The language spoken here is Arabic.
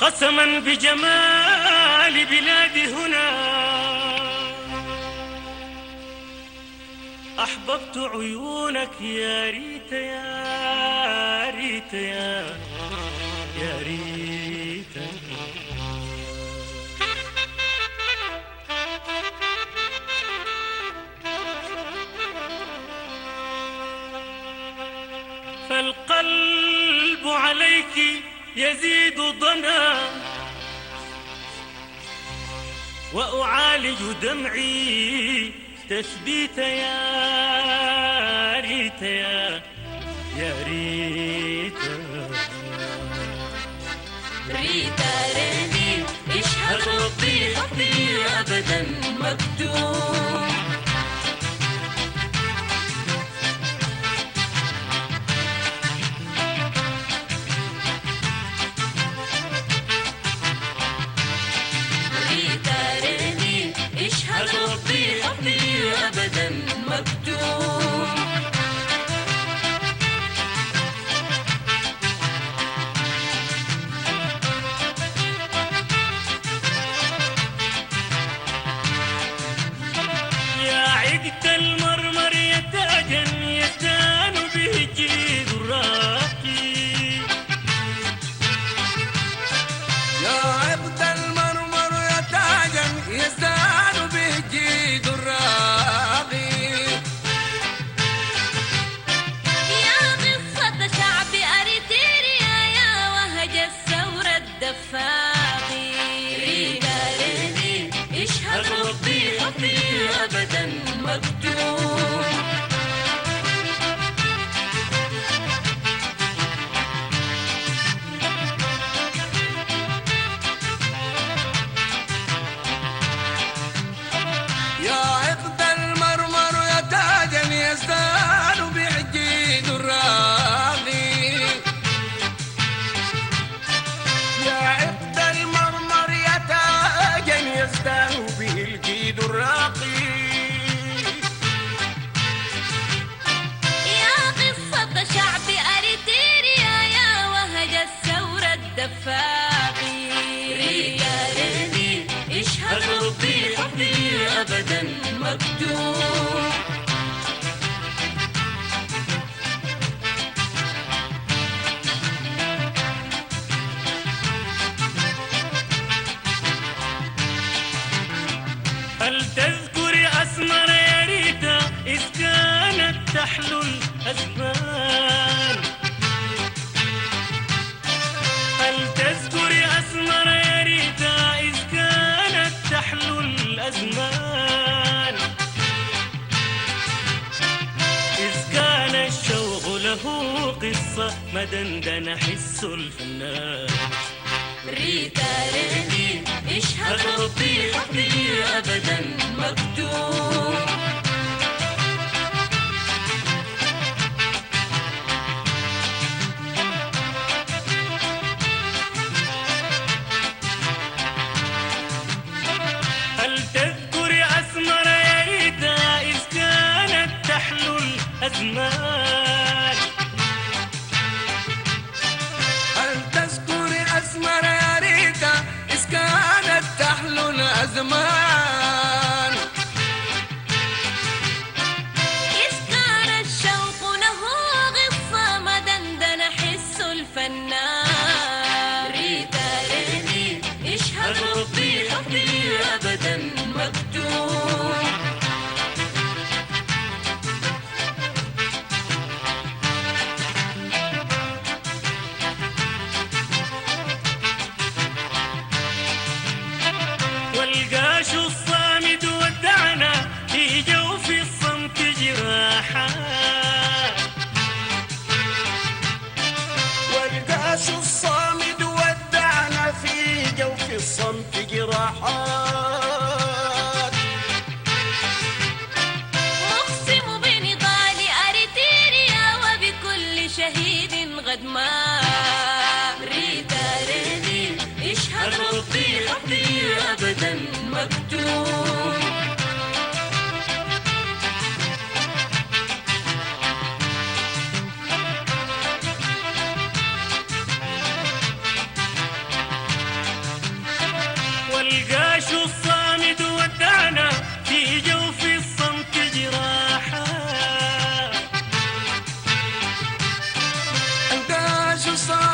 قسما بجمال بلادي هنا أحببت عيونك يا ريت يا ريت يا ريت. فالقلب عليك يزيد ضنا وأعالج دمعي تثبيت يا ريت يا ريت. ريتا ريني اشهد ربي حبي أبدا مكتوب. أبداً مكتوب. يا عقد المرمر يا تاجا يزدان به جيد الراقي. يا عقد المرمر يا تاجا يزدان به جيد الراقي. أبداً مكتوب. يا عقد المرمر يا تاجا يزدان بعجيد الراقي. يا عقد المرمر يا تاجا يزدان به الجيد الراقي. يا قصة شعب أريتريا يا وهج الثورة الدفاقي. ريتا ريني اشهد ربي حبي أبداً مكتوب. هل تذكري أسمر يا ريتا إذ كانت تحلو الأزمان. هل تذكري أسمر يا ريتا إذ كانت تحلو الأزمان. إذ كان الشوق له قصة مدندن حس الفنان. ريتا ريني اشهد ربي حبي أبداً مكتوب. هل تذكري أسمر يا ريتا إذ كانت تحلو الأزمان. هل تذكري أسمر يا ريتا إذ كانت تحلو الأزمان. إذ كان الشوق له غصة مدندن حس الفنان. ريتا ريني اشهد ربي حبي أبداً مكتوب. والقاش الصامد ودعنا في جوف الصمت جراحات. والقاش الصامد ودعنا في جوف الصمت جراحات. أقسم بنضال أريتريا وبكل شهيد غدمان. ريتا ريني اشهد ربي حبي أبداً مكتوب. وصال